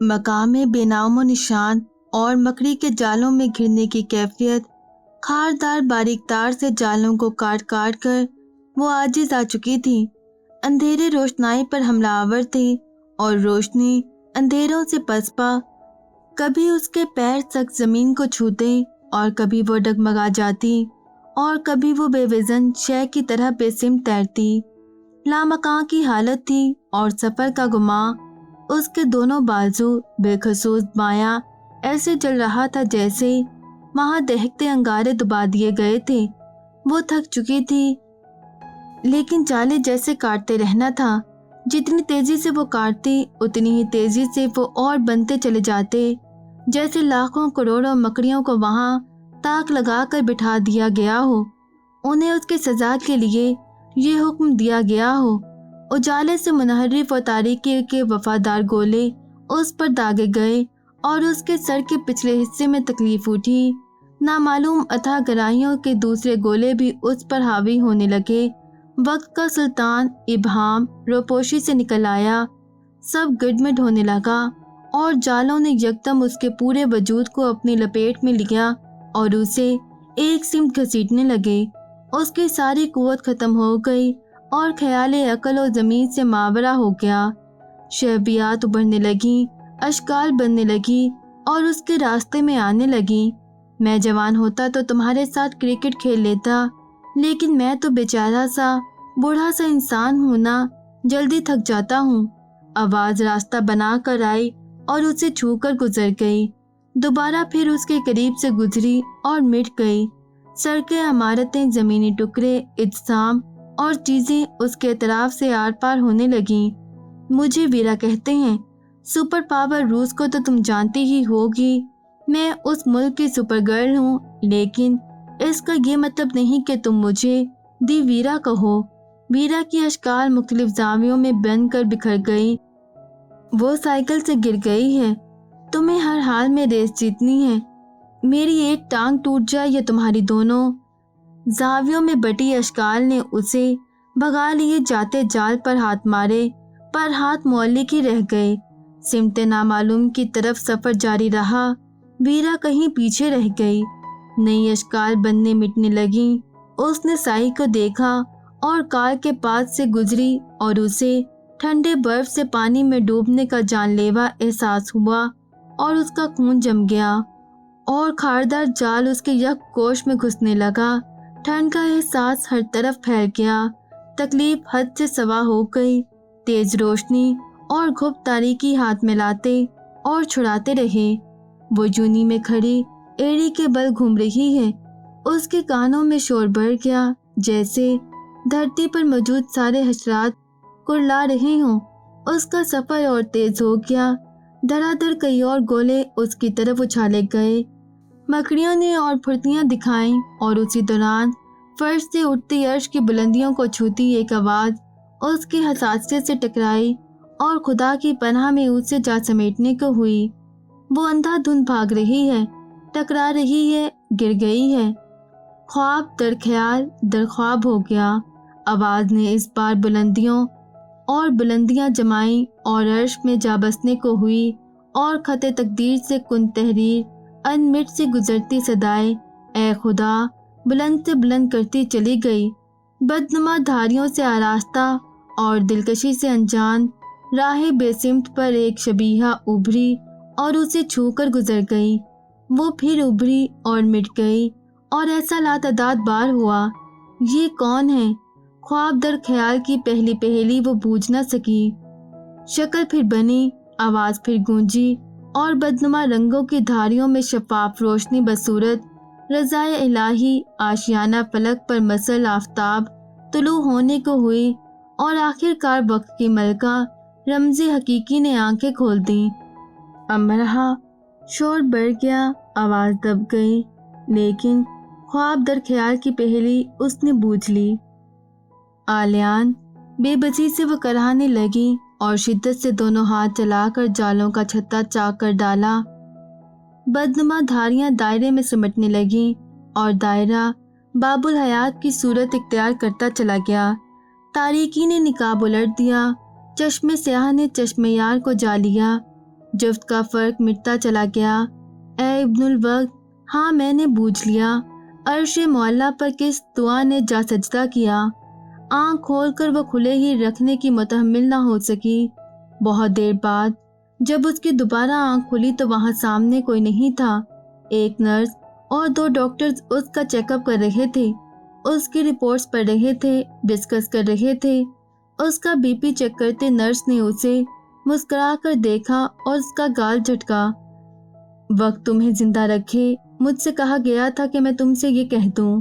मकाम बेनाम व निशान और मकड़ी के जालों में घिरने की कैफियत, खारदार बारीक तार से जालों को काट काट कर वो आजिज आ चुकी थी। अंधेरे रोशनाई पर हमलावर थे और रोशनी अंधेरों से पसपा। कभी उसके पैर सख्त जमीन को छूते और कभी वो डगमगा जाती और कभी वो बेवजन शय की तरह बेसिम तैरती। लामकां की हालत थी और सफर का गुमा उसके दोनों बाजू बेखसूस माया ऐसे चल रहा था जैसे वहां दहकते अंगारे दबा दिए गए थे। वो थक चुकी थी, लेकिन जाले जैसे काटते रहना था। जितनी तेजी से वो काटती उतनी ही तेजी से वो और बनते चले जाते, जैसे लाखों करोड़ों मकड़ियों को वहां ताक लगाकर बिठा दिया गया हो। उन्हें उसकी सजा के लिए ये हुक्म दिया गया हो। उजाले से मुनहरिफ और तारीकी के वफादार गोले उस पर दागे गए और उसके सर के पिछले हिस्से में तकलीफ उठी। नामालूम अथाह गहराइयों के दूसरे गोले भी उस पर हावी होने लगे। वक्त का सुल्तान इब्हाम रोपोशी से निकल आया। सब गिड़मिड़ होने लगा और जालों ने यकदम उसके पूरे वजूद को अपनी लपेट में लिया और उसे एक सिमत घसीटने लगे। उसकी सारी कुव्वत खत्म हो गई और ख्याल अकल और जमीन से मावरा हो गया। शहबियात उभरने लगी, अशकाल बनने लगी और उसके रास्ते में आने लगी। मैं जवान होता तो तुम्हारे साथ क्रिकेट खेल लेता, लेकिन मैं तो बेचारा सा बूढ़ा सा इंसान हूँ ना, जल्दी थक जाता हूँ। आवाज रास्ता बना कर आई और उसे छूकर गुजर गई। दोबारा फिर उसके करीब से गुजरी और मिट गई। सड़कें, इमारतें, जमीनी टुकड़े, इज्साम और चीजें उसके अतराफ से आर पार होने लगीं। मुझे वीरा कहते हैं। सुपर पावर रूस को तो तुम जानती ही होगी। मैं उस मुल्क की सुपर गर्ल हूँ, लेकिन इसका ये मतलब नहीं कि तुम मुझे दी वीरा कहो। वीरा की अशकाल मुख्तलिफ जावियों में बनकर बिखर गई। वो साइकिल से गिर गई है। तुम्हें हर हाल में रेस जीतनी है। मेरी एक टांग टूट जाए या तुम्हारी दोनों। जावियों में बटी अशकाल ने उसे भगा लिए जाते जाल पर हाथ मारे, पर हाथ मौलिक ही रह गए। सिमते नामालूम की तरफ सफर जारी रहा। वीरा कहीं पीछे रह गई। नई अशकाल बनने मिटने लगी। उसने साई को देखा और कार के पास से गुजरी और उसे ठंडे बर्फ से पानी में डूबने का जानलेवा एहसास हुआ और उसका खून जम गया और खारदार जाल उसके यक कोश में घुसने लगा। ठंड का एहसास हर तरफ फैल गया। तकलीफ हद से सवा हो गई। तेज रोशनी और घुप तारीकी हाथ मिलाते और छुड़ाते रहे। वो जूनी में खड़ी एड़ी के बल घूम रही है। उसके कानों में शोर बढ़ गया, जैसे धरती पर मौजूद सारे हशरात कुरला रहे हों। उसका सफर और तेज हो गया। धड़ाधड़ कई और गोले उसकी तरफ उछाले गए। मकड़ियों ने और फुर्तियां दिखाईं और उसी दौरान फर्श से उठती अर्श की बुलंदियों को छूती एक आवाज उसकी हसासियत से टकराई और खुदा की पनाह में उसे जा समेटने को हुई। वो अंधाधुंध भाग रही है, टकरा रही है, गिर गई है। ख्वाब दर ख्याल दर ख्वाब हो गया। आवाज ने इस बार बुलंदियों और बुलंदियां जमाई और अर्श में जा बसने को हुई और खते तकदीर से कुन तहरीर अनमिट से गुजरती सदाएं ए खुदा बुलंद से बुलंद करती चली गई। बदनुमा धारियों से आरास्ता और दिलकशी से अनजान राह बेसिमत पर एक शबीहा उभरी और उसे छूकर गुजर गई। वो फिर उभरी और मिट गई और ऐसा लातादाद बार हुआ। ये कौन है? ख्वाब दर ख्याल की पहली पहेली वो बूझ न सकी। शक्ल फिर बनी, आवाज फिर गूंजी और बदनुमा रंगों की धारियों में शफाफ रोशनी बसूरत रज़ाए इलाही आशियाना फलक पर मसल आफताब तुलू होने को हुई और आखिरकार वक्त की मलका रमज़े हकीकी ने आंखें खोल दी। अमरहा शोर बढ़ गया, आवाज दब गई, लेकिन ख्वाब दर ख्याल की पहेली उसने बूझ ली। आलियान बेबसी से वो कराहने लगी और शिद्दत से दोनों हाथ चलाकर जालों का छत्ता चाक कर डाला। बदनुमा धारियां दायरे में सिमटने लगी और दायरा बाबुल हयात की सूरत इख्तियार करता चला गया। तारीकी ने निकाब उलट दिया। चश्मे स्याह ने चश्मे यार को जा लिया। जफ्त का फर्क मिटता चला गया। ए इब्नुल वक्त, हाँ मैंने बूझ लिया। अर्श मौला पर किस दुआ ने जा सजदा किया। आँख खोलकर वो खुले ही रखने की मुतहम्मिल ना हो सकी। बहुत देर बाद जब उसकी दोबारा आँख खुली तो वहाँ सामने कोई नहीं था। एक नर्स और 2 डॉक्टर्स उसका चेकअप कर रहे थे, उसकी रिपोर्ट्स पढ़ रहे थे, डिस्कस कर रहे थे। उसका बीपी चेक करते नर्स ने उसे मुस्कुरा कर देखा और उसका गाल झटका। वक्त तुम्हें जिंदा रखे, मुझसे कहा गया था कि मैं तुमसे ये कह दूं।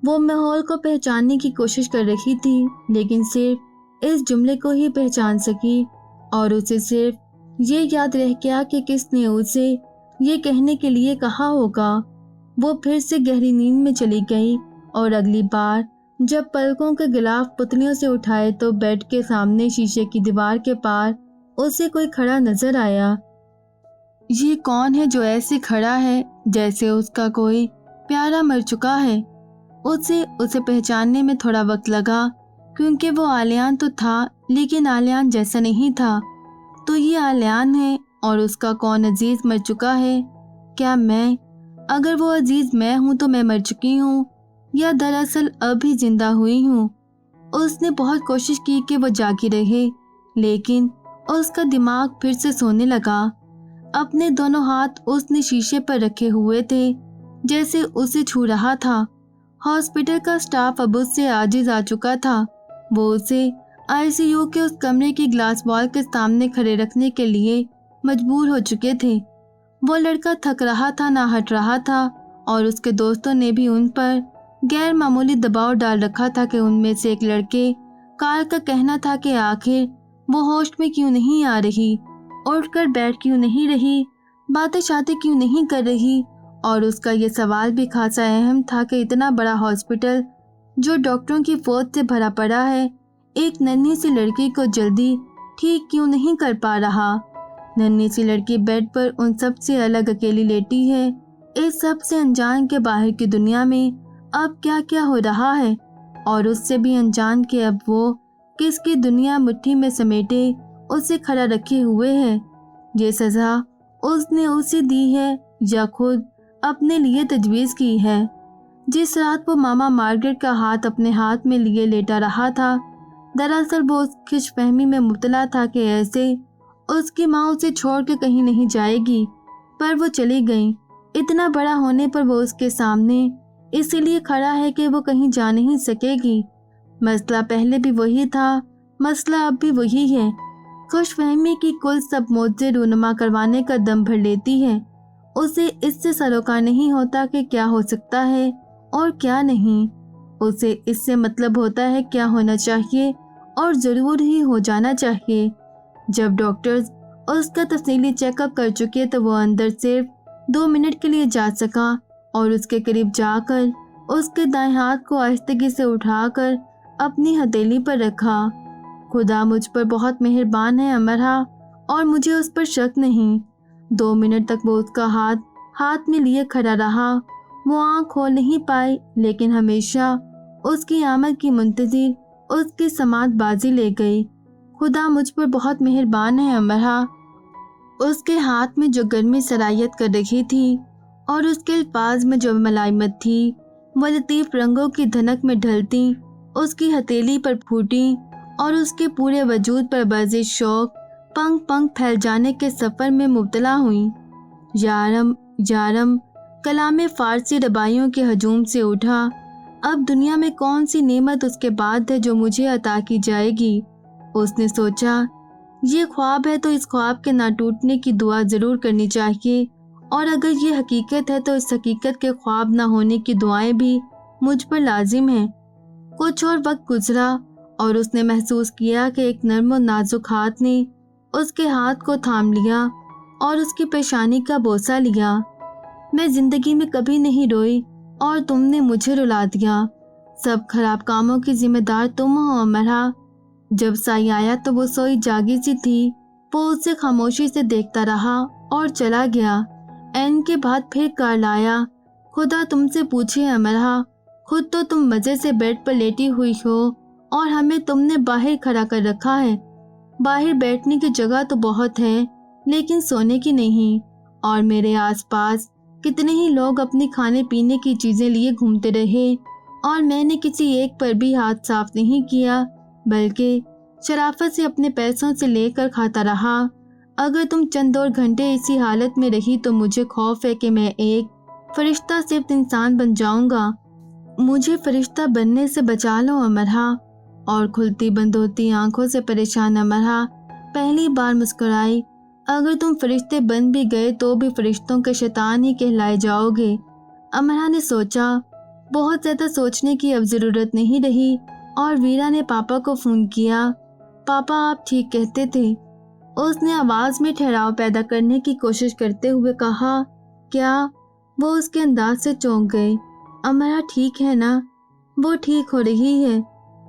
वो माहौल को पहचानने की कोशिश कर रही थी, लेकिन सिर्फ इस जुमले को ही पहचान सकी और उसे सिर्फ ये याद रह गया कि किसने उसे ये कहने के लिए कहा होगा। वो फिर से गहरी नींद में चली गई और अगली बार जब पलकों के गिलाफ पुतलियों से उठाए तो बेड के सामने शीशे की दीवार के पार उसे कोई खड़ा नजर आया। ये कौन है जो ऐसे खड़ा है जैसे उसका कोई प्यारा मर चुका है। उसे पहचानने में थोड़ा वक्त लगा, क्योंकि वो आलियान तो था लेकिन आलियान जैसा नहीं था। तो ये आलियान है और उसका कौन अजीज मर चुका है। क्या मैं? अगर वो अजीज मैं हूँ तो मैं मर चुकी हूँ या दरअसल अभी जिंदा हुई हूँ। उसने बहुत कोशिश की कि वो जागी रहे, लेकिन उसका दिमाग फिर से सोने लगा। अपने दोनों हाथ उसने शीशे पर रखे हुए थे, जैसे उसे छू रहा था। हॉस्पिटल का स्टाफ अब उससे आजिज आ चुका था। वो उसे आईसीयू के उस कमरे की ग्लास वॉल के सामने खड़े रखने के लिए मजबूर हो चुके थे। वो लड़का थक रहा था, ना हट रहा था, और उसके दोस्तों ने भी उन पर गैर मामूली दबाव डाल रखा था कि उनमें से एक लड़के कार्ल का कहना था कि आखिर वो होश में क्यों नहीं आ रही, उठकर बैठ क्यों नहीं रही, बातें शातें क्यों नहीं कर रही। और उसका ये सवाल भी खासा अहम था कि इतना बड़ा हॉस्पिटल जो डॉक्टरों की फौज से भरा पड़ा है, एक नन्ही सी लड़की को जल्दी ठीक क्यों नहीं कर पा रहा। नन्ही सी लड़की बेड पर उन सब से अलग अकेली लेटी है। इस सब से अनजान के बाहर की दुनिया में अब क्या क्या हो रहा है, और उससे भी अनजान के अब वो किसकी दुनिया मुट्ठी में समेटे उसे खड़ा रखे हुए है। ये सजा उसने उसे दी है या खुद अपने लिए तजवीज़ की है। जिस रात वो मामा मार्गरेट का हाथ अपने हाथ में लिए लेटा रहा था, दरअसल वो उस खुशफहमी में मुब्तला था कि ऐसे उसकी माँ उसे छोड़ के कहीं नहीं जाएगी, पर वो चली गई। इतना बड़ा होने पर वो उसके सामने इसीलिए खड़ा है कि वो कहीं जा नहीं सकेगी। मसला पहले भी वही था, मसला अब भी वही है। खुशफहमी की कुल सब मोजे रूनुमा करवाने का दम भर लेती है। उसे इससे सरोकार नहीं होता कि क्या हो सकता है और क्या नहीं। उसे इससे मतलब होता है क्या होना चाहिए और ज़रूर ही हो जाना चाहिए। जब डॉक्टर्स उसका तफसीली चेकअप कर चुके तो वो अंदर सिर्फ 2 मिनट के लिए जा सका और उसके करीब जाकर उसके दाएं हाथ को आहिस्तगी से उठाकर अपनी हथेली पर रखा। खुदा मुझ पर बहुत मेहरबान है अमरहा, और मुझे उस पर शक नहीं। 2 मिनट तक वो उसका हाथ में लिए खड़ा रहा। वो आँख खोल नहीं पाई, लेकिन हमेशा उसकी आमद की मुंतजिर उसकी समात बाजी ले गई। खुदा मुझ पर बहुत मेहरबान है अमरहा। उसके हाथ में जो गर्मी सरायत कर रही थी और उसके अल्फाज में जो मलाइमत थी, वो लतीफ़ रंगों की धनक में ढलती उसकी हथेली पर फूटी और उसके पूरे वजूद पर बर्ज़िश शौक पंख पंख फैल जाने के सफ़र में मुब्तला हुई। यारम यारम कलाम फ़ारसी रबाइयों के हजूम से उठा। अब दुनिया में कौन सी नेमत उसके बाद है जो मुझे अता की जाएगी। उसने सोचा, ये ख्वाब है तो इस ख्वाब के ना टूटने की दुआ ज़रूर करनी चाहिए, और अगर ये हकीकत है तो इस हकीकत के ख्वाब ना होने की दुआएं भी मुझ पर लाजिम हैं। कुछ और वक्त गुजरा और उसने महसूस किया कि एक नर्म और नाजुक हाथ ने उसके हाथ को थाम लिया और उसकी पेशानी का बोसा लिया। मैं जिंदगी में कभी नहीं रोई और तुमने मुझे रुला दिया। सब खराब कामों की जिम्मेदार तुम हो अमरहा। जब साई आया तो वो सोई जागी सी थी। वो उसे खामोशी से देखता रहा और चला गया। एन के बाद फिर कार्ल आया। खुदा तुमसे पूछे अमरहा, खुद तो तुम मजे से बेड पर लेटी हुई हो और हमें तुमने बाहर खड़ा कर रखा है। बाहर बैठने की जगह तो बहुत है, लेकिन सोने की नहीं। और मेरे आसपास कितने ही लोग अपने खाने पीने की चीजें लिए घूमते रहे और मैंने किसी एक पर भी हाथ साफ नहीं किया, बल्कि शराफत से अपने पैसों से लेकर खाता रहा। अगर तुम चंद और घंटे इसी हालत में रही तो मुझे खौफ है कि मैं एक फरिश्ता सिर्फ इंसान बन जाऊंगा। मुझे फरिश्ता बनने से बचा लो अमरहा। और खुलती बंद होती आंखों से परेशान अमरहा पहली बार मुस्कुराई। अगर तुम फरिश्ते बन भी गए तो भी फरिश्तों के शैतान ही कहलाए जाओगे। अमरहा ने सोचा। बहुत ज्यादा सोचने की अब जरूरत नहीं रही और वीरा ने पापा को फोन किया। पापा, आप ठीक कहते थे, उसने आवाज में ठहराव पैदा करने की कोशिश करते हुए कहा। क्या? वो उसके अंदाज से चौंक गए। अमरहा ठीक है ना? वो ठीक हो रही है।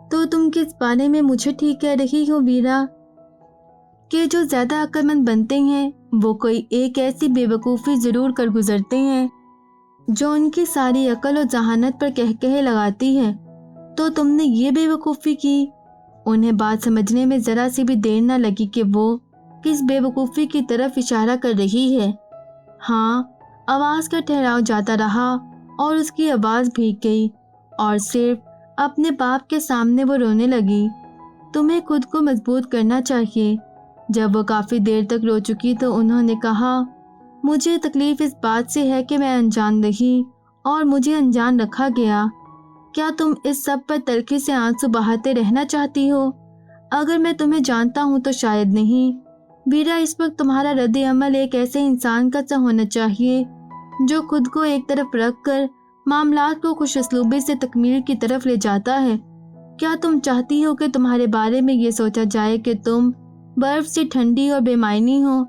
तो तुम किस बारे में मुझे ठीक कह रही हो वीरा? कि जो ज्यादा अक्लमंद बनते हैं वो कोई एक ऐसी बेवकूफ़ी जरूर कर गुजरते हैं जो उनकी सारी अकल और जहानत पर कहकहे लगाती है। तो तुमने ये बेवकूफ़ी की? उन्हें बात समझने में जरा सी भी देर न लगी कि वो किस बेवकूफ़ी की तरफ इशारा कर रही है। हाँ, आवाज़ का ठहराव जाता रहा और उसकी आवाज़ भीग गई और सिर्फ अपने बाप के सामने वो रोने लगी। तुम्हें खुद को मजबूत करना चाहिए। जब वो काफ़ी देर तक रो चुकी तो उन्होंने कहा, मुझे तकलीफ़ इस बात से है कि मैं अनजान रही और मुझे अनजान रखा गया। क्या तुम इस सब पर तल्खी से आंसू बहाते रहना चाहती हो? अगर मैं तुम्हें जानता हूँ तो शायद नहीं। वीरा, इस वक्त तुम्हारा रद्द अमल एक ऐसे इंसान का सा होना चाहिए जो खुद को एक तरफ रख कर मामलात को खुशअस्लूबी से तकमील की तरफ ले जाता है। क्या तुम चाहती हो कि तुम्हारे बारे में ये सोचा जाए कि तुम बर्फ से ठंडी और बेमायनी हो?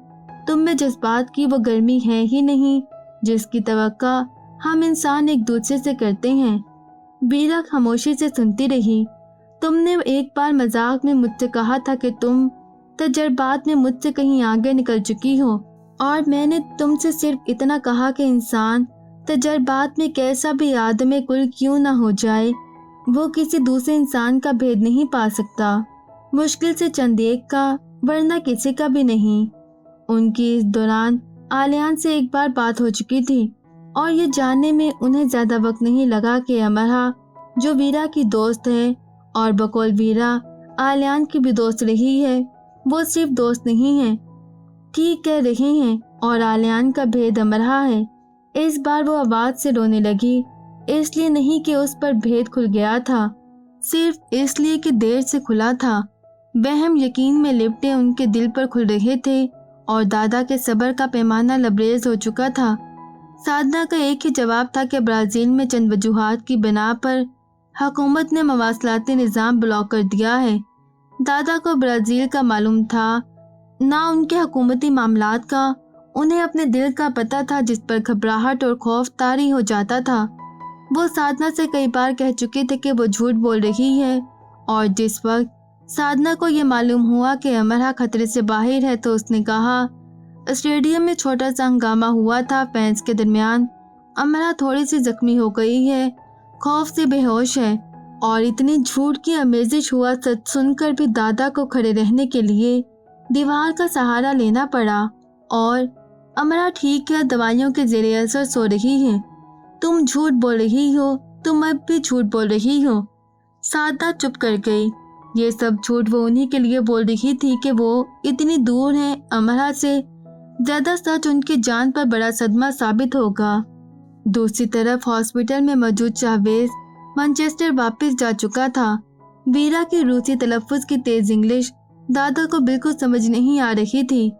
तुम में जज्बात की वो गर्मी है ही नहीं जिसकी तवक्का हम इंसान एक दूसरे से करते हैं। वीरा खामोशी से सुनती रही। तुमने एक बार मजाक में मुझसे कहा था कि तुम तजर्बात में मुझसे कहीं आगे निकल चुकी हो और मैंने तुमसे सिर्फ इतना कहा कि इंसान तजर्बात में कैसा भी आदमी कुल क्यों ना हो जाए, वो किसी दूसरे इंसान का भेद नहीं पा सकता, मुश्किल से चंद एक का, वरना किसी का भी नहीं। उनकी इस दौरान आलियान से एक बार बात हो चुकी थी और ये जानने में उन्हें ज्यादा वक्त नहीं लगा कि अमरहा, जो वीरा की दोस्त है और बकौल वीरा आलियान की भी दोस्त रही है, वो सिर्फ दोस्त नहीं है, ठीक कह रही हैं, और आलियान का भेद अमरहा है। इस बार वो आवाज से रोने लगी, इसलिए नहीं कि उस पर भेद खुल गया था, सिर्फ इसलिए कि देर से खुला था। वहम यकीन में लिपटे उनके दिल पर खुल रहे थे और दादा के सब्र का पैमाना लबरेज हो चुका था। साधना का एक ही जवाब था कि ब्राज़ील में चंद वजूहात की बिना पर हुकूमत ने मवासलाती निज़ाम ब्लॉक कर दिया है। दादा को ब्राज़ील का मालूम था, ना उनके हुकूमती मामलात का। उन्हें अपने दिल का पता था जिस पर घबराहट और खौफ तारी हो जाता था। वो साधना से कई बार कह चुके थे कि वो झूठ बोल रही है और जिस वक्त साधना को ये मालूम हुआ कि अमरहा खतरे से बाहर है तो उसने कहा, स्टेडियम में छोटा सा हंगामा हुआ था फैंस के दरमियान। अमरहा थोड़ी सी जख्मी हो गई है, खौफ से बेहोश है और इतनी झूठ की आमेजिश हुआ सच सुनकर भी दादा को खड़े रहने के लिए दीवार का सहारा लेना पड़ा। और अमरहा ठीक है, दवाइयों के ज़ेरे असर सो रही है। तुम झूठ बोल रही हो, तुम अब भी झूठ बोल रही हो। साधना चुप कर गई। ये सब झूठ वो उन्हीं के लिए बोल रही थी कि वो इतनी दूर हैं अमरहा से। ज्यादा सच उनकी जान पर बड़ा सदमा साबित होगा। दूसरी तरफ हॉस्पिटल में मौजूद शाहवेज मैनचेस्टर वापस जा चुका था। वीरा की रूसी तलफ्फुज की तेज इंग्लिश दादा को बिल्कुल समझ नहीं आ रही थी।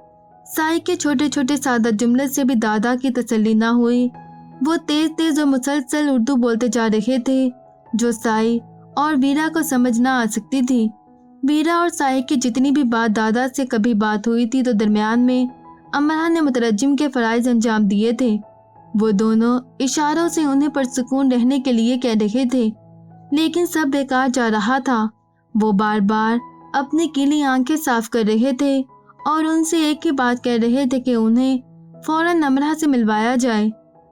साई के छोटे छोटे सादा जुमले से भी दादा की तसल्ली ना हुई। वो तेज तेज और मुसलसल उर्दू बोलते जा रहे थे जो साई और वीरा को समझ ना आ सकती थी। वीरा और साई की जितनी भी बात दादा से कभी बात हुई थी तो दरमियान में अमरहा ने मुतरज्जिम के फराइज अंजाम दिए थे। वो दोनों इशारों से उन्हें पुरसुकून रहने के लिए कह रहे थे, लेकिन सब बेकार जा रहा था। वो बार बार अपनी गीली आंखें साफ कर रहे थे और उनसे एक ही बात कह रहे थे कि उन्हें फौरन अमरहा से मिलवाया जाए।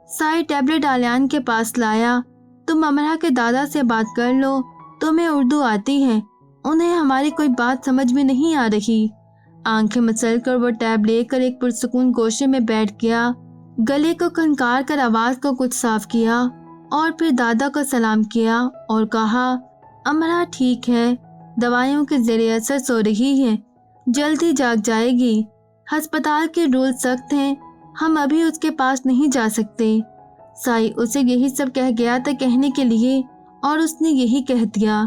साई टैबलेट आलियान के पास लाया। तुम अमरहा के दादा से बात कर लो, तुम्हें उर्दू आती है, उन्हें हमारी कोई बात समझ में नहीं आ रही। आंखें मसल कर वो टैब लेकर एक पुरसुकून गोशे में बैठ गया। गले को खनकार कर आवाज को कुछ साफ किया और फिर दादा को सलाम किया और कहा, अमरा ठीक है, दवाइयों के ज़ेरे असर सो रही है, जल्द ही जाग जाएगी। अस्पताल के रूल सख्त हैं, हम अभी उसके पास नहीं जा सकते। साई उसे यही सब कह गया था कहने के लिए और उसने यही कह दिया।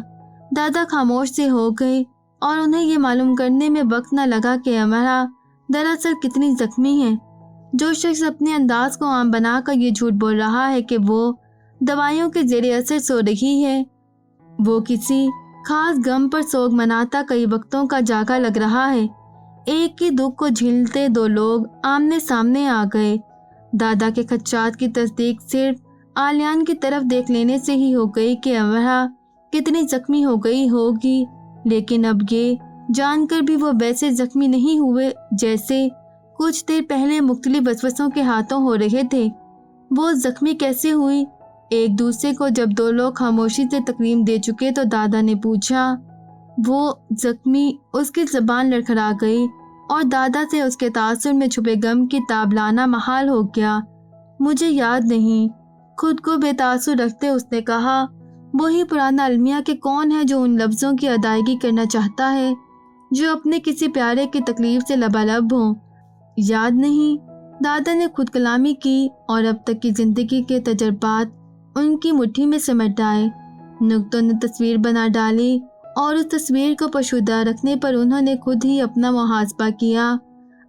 दादा खामोश से हो गए और उन्हें ये मालूम करने में वक्त न लगा कि अमरा दरअसल कितनी जख्मी है। जो शख्स अपने अंदाज को आम बनाकर ये झूठ बोल रहा है कि वो दवाइयों के ज़ेरे असर सो रही है, वो किसी खास गम पर सोग मनाता कई वक्तों का जागा लग रहा है। एक ही दुख को झेलते दो लोग आमने सामने आ गए। दादा के खदशात की तस्दीक सिर्फ आलियान की तरफ देख लेने से ही हो गई कि अमरा कितनी जख्मी हो गई होगी, लेकिन अब ये जानकर भी वो वैसे जख्मी नहीं हुए जैसे कुछ देर पहले मुख्तलिफ वसवसों के हाथों हो रहे थे। वो जख्मी कैसे हुई? एक दूसरे को जब दो लोग खामोशी से तकरीम दे चुके तो दादा ने पूछा। वो जख्मी, उसकी ज़बान लड़खड़ा गई और दादा से उसके तासुर में छुपे गम की ताब लाना महाल हो गया। मुझे याद नहीं, खुद को बेतासुर रखते उसने कहा। वही पुराना अलमिया कि कौन है जो उन लफ्ज़ों की अदायगी करना चाहता है जो अपने किसी प्यारे की तकलीफ से लबालब हो। याद नहीं, दादा ने खुद कलामी की और अब तक की जिंदगी के तजर्बात उनकी मुट्ठी में सिमट आए। नुक्तों ने तस्वीर बना डाली और उस तस्वीर को पोशीदा रखने पर उन्होंने खुद ही अपना मुहासबा किया।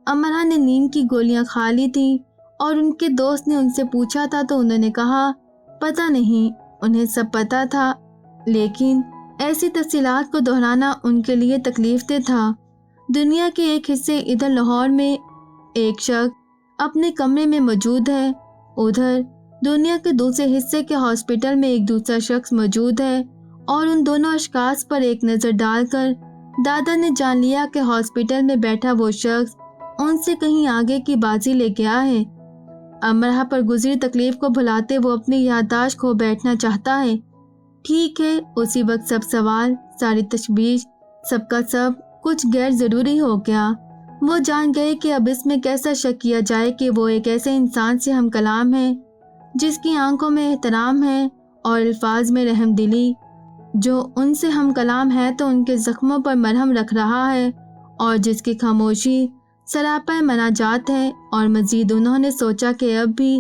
अमरा ने नींद की गोलियां खा ली थी और उनके दोस्त ने उनसे पूछा था तो उन्होंने कहा, पता नहीं, उन्हें सब पता था, लेकिन ऐसी तफसीलात को दोहराना उनके लिए तकलीफ दे था। दुनिया के एक हिस्से इधर लाहौर में एक शख्स अपने कमरे में मौजूद है, उधर दुनिया के दूसरे हिस्से के हॉस्पिटल में एक दूसरा शख्स मौजूद है और उन दोनों अशखास पर एक नज़र डालकर दादा ने जान लिया कि हॉस्पिटल में बैठा वो शख्स उनसे कहीं आगे की बाजी ले गया है। अमरा पर गुजरी तकलीफ को भुलाते वो अपनी याददाश्त खो बैठना चाहता है। ठीक है, उसी वक्त सब सवाल, सारी तशवीश, सबका सब कुछ गैर ज़रूरी हो गया। वो जान गए कि अब इसमें कैसा शक किया जाए कि वो एक ऐसे इंसान से हम कलाम है जिसकी आंखों में एहतराम है और अल्फाज में रहमदिली, जो उनसे हम कलाम है तो उनके ज़ख्मों पर मरहम रख रहा है और जिसकी खामोशी सरापा मनाजात है। और मज़ीद उन्होंने सोचा कि अब भी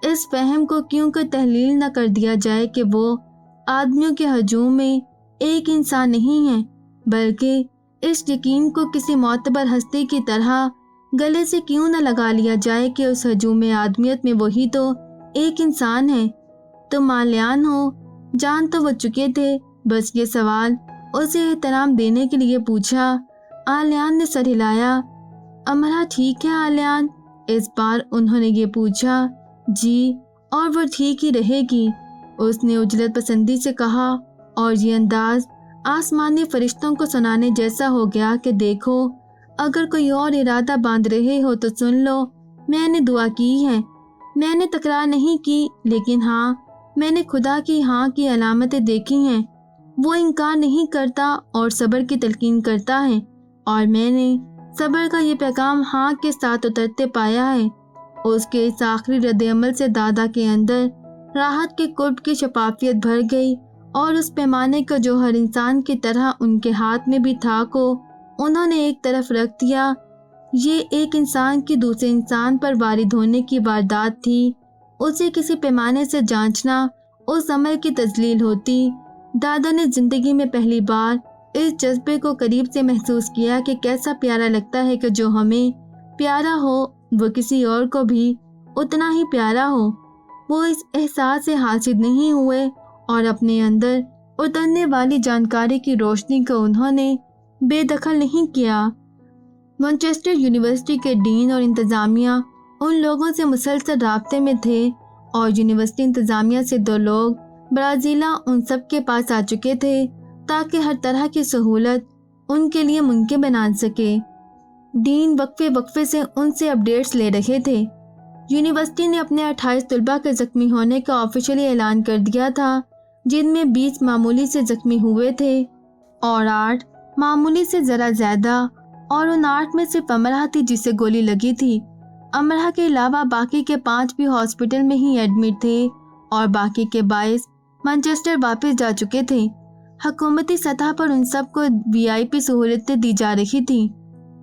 इस फहम को क्यों कर तहलील न कर दिया जाए कि वो आदमियों के हजूम में एक इंसान नहीं है, बल्कि इस यकीन को किसी मोतबर हस्ती की तरह गले से क्यों न लगा लिया जाए कि उस हजूम में आदमियत में वही तो एक इंसान है। तो माल्यान हो, जान तो वो चुके थे, बस ये सवाल उसे एहतराम देने के लिए पूछा। आलियान ने सर हिलाया। अमरा ठीक है आलियान? इस बार उन्होंने ये पूछा। जी, और वो ठीक ही रहेगी, उसने उजलत पसंदी से कहा और ये अंदाज आसमानी फरिश्तों को सुनाने जैसा हो गया कि देखो, अगर कोई और इरादा बांध रहे हो तो सुन लो, मैंने दुआ की है, मैंने तकरार नहीं की, लेकिन हाँ, मैंने खुदा की हाँ की अलामतें देखी हैं। वो इनकार नहीं करता और सब्र की तलकीन करता है और मैंने सब्र का ये पैगाम हाँ के साथ उतरते पाया है। उसके इस आखिरी रद्द-ए-अमल से दादा के अंदर राहत के कुर्ब की शफाफियत भर गई और उस पैमाने को जो हर इंसान की तरह उनके हाथ में भी था को उन्होंने एक तरफ रख दिया। ये एक इंसान की दूसरे इंसान पर वारिद होने की वारदात थी। उसे किसी पैमाने से जांचना उस अमल की तजलील होती। दादा ने जिंदगी में पहली बार इस जज्बे को करीब से महसूस किया कि कैसा प्यारा लगता है कि जो हमें प्यारा हो वो किसी और को भी उतना ही प्यारा हो। वो इस एहसास से हासिल नहीं हुए और अपने अंदर उतरने वाली जानकारी की रोशनी को उन्होंने बेदखल नहीं किया। मैनचेस्टर यूनिवर्सिटी के डीन और इंतज़ामिया उन लोगों से मुसलसल राब्ते में थे और यूनिवर्सिटी इंतज़ामिया से 2 लोग ब्राज़ीला उन सब के पास आ चुके थे ताकि हर तरह की सहूलत उनके लिए मुमकिन बना सके। डीन वक्फे से उनसे अपडेट्स ले रहे थे। यूनिवर्सिटी ने अपने 28 तलबा के ज़ख्मी होने का ऑफिशियली ऐलान कर दिया था, जिनमें 20 मामूली से ज़ख्मी हुए थे और 8 मामूली से ज़रा ज़्यादा। और उन 8 में सिर्फ अमरहा थी जिसे गोली लगी थी। अमरहा के अलावा बाकी के 5 भी हॉस्पिटल में ही एडमिट थे और बाकी के 22 मैनचेस्टर वापस जा चुके थे। हुकूमती सतह पर उन सबको वीआईपी सहूलतें दी जा रही थी।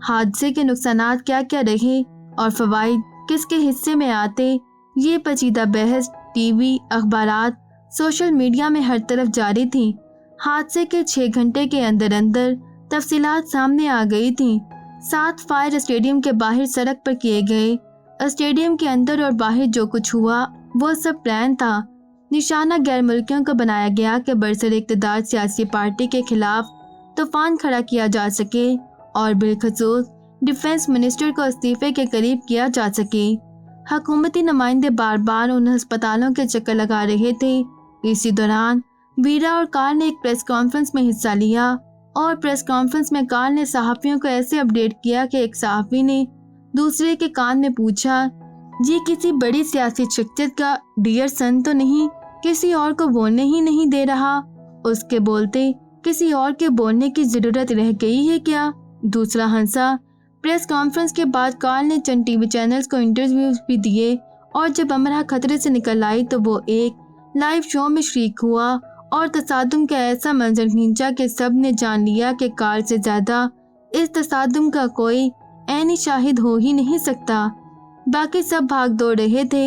हादसे के नुकसानात क्या क्या रहे और फवाइद किसके हिस्से में आते, ये पेचीदा बहस टीवी, अखबारात, सोशल मीडिया में हर तरफ जारी थी। हादसे के 6 घंटे के अंदर अंदर तफसीलात सामने आ गई थी। 7 फायर स्टेडियम के बाहर सड़क पर किए गए। स्टेडियम के अंदर और बाहर जो कुछ हुआ वो सब प्लान था। निशाना गैर मुल्कियों को बनाया गया कि बरसर इक़्तिदार सियासी पार्टी के खिलाफ तूफान खड़ा किया जा सके और बिलखसूस डिफेंस मिनिस्टर को इस्तीफे के करीब किया जा सके। हुकूमती नुमाइंदे बार बार उन अस्पतालों के चक्कर लगा रहे थे। इसी दौरान वीरा और कार्ल ने एक प्रेस कॉन्फ्रेंस में हिस्सा लिया और प्रेस कॉन्फ्रेंस में कार्ल ने सहाफ़ियों को ऐसे अपडेट किया कि एक सहाफ़ी ने दूसरे के कान में पूछा, ये किसी बड़ी सियासी शख्सियत का डियर सन तो नहीं, किसी और को बोलने ही नहीं दे रहा? उसके बोलते किसी और के बोलने की ज़रूरत रह गई है क्या? दूसरा हंसा। प्रेस कॉन्फ्रेंस के बाद कार्ल ने चंद टीवी चैनल्स को इंटरव्यूज भी दिए और जब अमरहा खतरे से निकल आई तो वो एक लाइव शो में शरीक हुआ और तसादुम का ऐसा मंजर खींचा कि सब ने जान लिया कि कार्ल से ज़्यादा इस तसादुम का कोई ऐनी शाहिद हो ही नहीं सकता। बाकी सब भाग दौड़ रहे थे।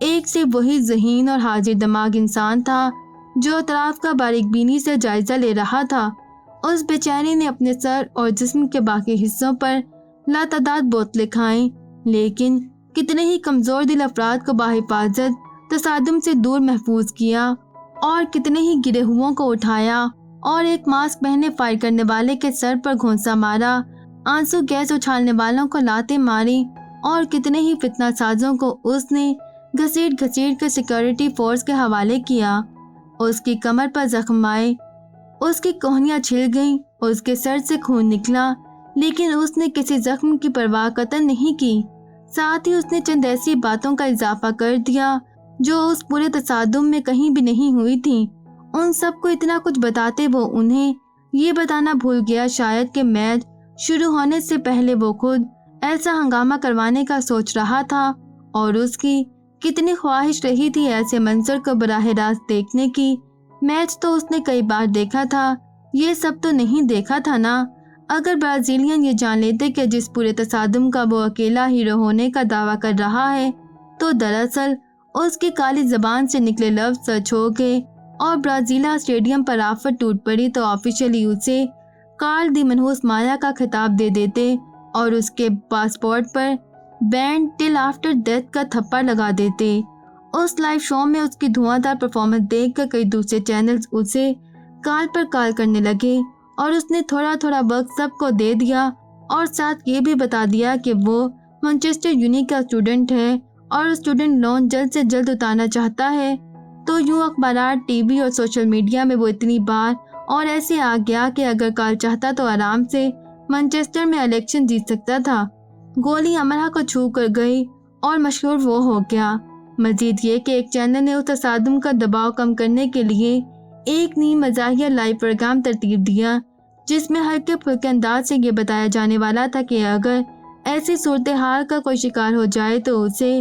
एक से वही ज़हीन और हाजिर दिमाग इंसान था जो अतराफ का बारीक बीनी से जायजा ले रहा था। उस बेचारे ने अपने सर और जिस्म के बाकी हिस्सों पर लातादाद बोतलें खाईं, लेकिन कितने ही कमज़ोर दिल अफराद को बाहिफाजत तसादुम से दूर महफूज किया और कितने ही गिरे हुओं को उठाया और एक मास्क पहने फायर करने वाले के सर पर घोंसा मारा, आंसू गैस उछालने वालों को लातें मारी और कितने ही फितना साजों को उसने घसीट घसीट कर सिक्योरिटी फोर्स के हवाले किया। उसकी कमर पर जख्म आए, उसकी कोहनियाँ छिल गईं, उसके सर से खून निकला, लेकिन उसने किसी जख्म की परवाह कतई नहीं की। साथ ही उसने चंद ऐसी बातों का इजाफा कर दिया जो उस पूरे तसादुम में कहीं भी नहीं हुई थी। उन सबको इतना कुछ बताते वो उन्हें ये बताना भूल गया शायद कि मैच शुरू होने से पहले वो खुद ऐसा हंगामा करवाने का सोच रहा था और उसकी कितनी ख्वाहिश रही थी ऐसे मंजर को बराह रास्त देखने की। मैच तो उसने कई बार देखा था, ये सब तो नहीं देखा था ना। अगर ब्राज़ीलियन ये जान लेते कि जिस पूरे तसादुम का वो अकेला हीरो होने का दावा कर रहा है तो दरअसल उसकी काली जबान से निकले लफ्ज सच हो गए और ब्राज़ीला स्टेडियम पर आफत टूट पड़ी तो ऑफिशियली उसे कार्ल दी मनहूस माया का खिताब दे देते और उसके पासपोर्ट पर बैंड टिल आफ्टर डेथ का थप्पड़ लगा देते। उस लाइव शो में उसकी धुआंधार परफॉर्मेंस देखकर कई दूसरे चैनल्स उसे कॉल पर कॉल करने लगे और उसने थोड़ा थोड़ा वक्त सबको दे दिया और साथ ये भी बता दिया कि वो मैनचेस्टर यूनी का स्टूडेंट है और स्टूडेंट लोन जल्द से जल्द उतारना चाहता है। तो यूँ अखबार, टीवी और सोशल मीडिया में वो इतनी बार और ऐसे आ गया कि अगर कार्ल चाहता तो आराम से मैनचेस्टर में इलेक्शन जीत सकता था। गोली अमरहा को छू कर गई और मशहूर वो हो गया। मजीद ये कि एक चैनल ने उस तसादुम का दबाव कम करने के लिए एक नीम मज़ाहिया लाइव प्रोग्राम तरतीब दिया जिसमें हल्के फुल्के अंदाज से ये बताया जाने वाला था कि अगर ऐसी सूरत हाल का कोई शिकार हो जाए तो उसे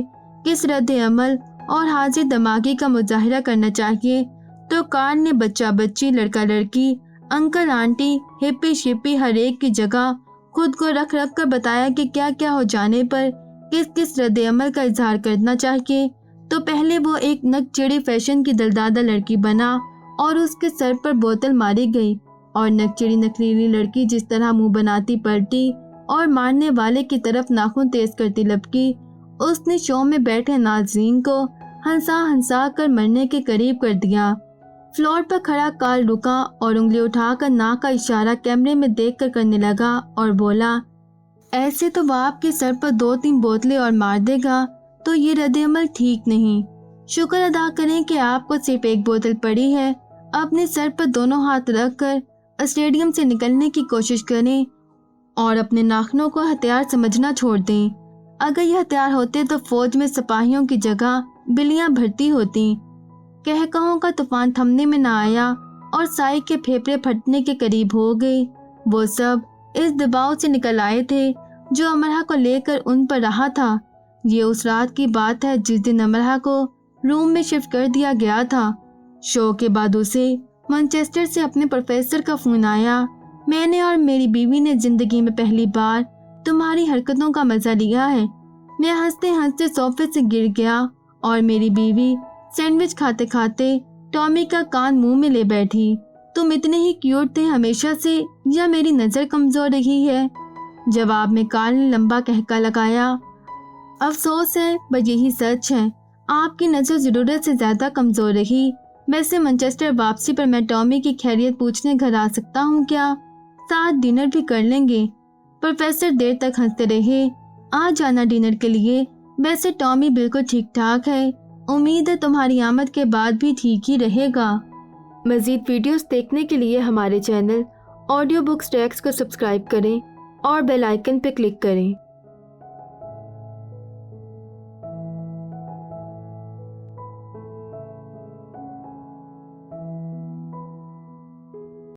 किस रद्द अमल और हाजिर दिमागी का मुजाहिरा करना चाहिए। तो कार्ल ने बच्चा बच्ची, लड़का लड़की, अंकल आंटी, हिप्पी शिप्पी हर एक की जगह खुद को रख रख कर बताया कि क्या क्या हो जाने पर किस किस रद्द अमल का इजहार करना चाहिए। तो पहले वो एक नकचढ़ी फैशन की दलदादा लड़की बना और उसके सर पर बोतल मारी गई और नकचढ़ी नखरीली लड़की जिस तरह मुंह बनाती पलटी और मारने वाले की तरफ नाखून तेज करती लपकी। उसने शो में बैठे नाज़रीन को हंसा हंसा कर मरने के करीब कर दिया। फ्लोर पर खड़ा कार्ल रुका और उंगली उठाकर नाक का इशारा कैमरे में देखकर करने लगा और बोला, ऐसे तो वो आपके सर पर 2-3 बोतलें और मार देगा, तो ये रद्द-ए-अमल ठीक नहीं। शुक्र अदा करें कि आपको सिर्फ एक बोतल पड़ी है। अपने सर पर दोनों हाथ रख कर स्टेडियम से निकलने की कोशिश करें और अपने नाखूनों को हथियार समझना छोड़ दें। अगर ये हथियार होते तो फौज में सिपाहियों की जगह बिल्लियां भर्ती होती। कहकहों का तूफान थमने में न आया और साई के फेफड़े फटने के करीब हो गए। वो सब इस दबाव से निकल आए थे जो अमरहा को लेकर उन पर रहा था। ये उस रात की बात है जिस दिन अमरहा को रूम में शिफ्ट कर दिया गया था। शो के बाद उसे मैनचेस्टर से अपने प्रोफेसर का फोन आया। मैंने और मेरी बीवी ने जिंदगी में पहली बार तुम्हारी हरकतों का मजा लिया है। मैं हंसते हंसते सोफे से गिर गया और मेरी बीवी सैंडविच खाते खाते टॉमी का कान मुंह में ले बैठी। तुम इतने ही क्यूट थे हमेशा से या मेरी नजर कमजोर रही है? जवाब में कार्ल ने लंबा कहका लगाया। अफसोस है पर यही सच है, आपकी नजर जरूरत से ज्यादा कमजोर रही। वैसे मैनचेस्टर वापसी पर मैं टॉमी की खैरियत पूछने घर आ सकता हूँ क्या? साथ डिनर भी कर लेंगे। प्रोफेसर देर तक हंसते रहे। आ जाना डिनर के लिए। वैसे टॉमी बिल्कुल ठीक ठाक है। उम्मीद है तुम्हारी आमद के बाद भी ठीक ही रहेगा। मज़ीद वीडियोस देखने के लिए हमारे चैनल ऑडियो बुक्स ट्रैक्स को सब्सक्राइब करें और बेल आइकन पर क्लिक करें।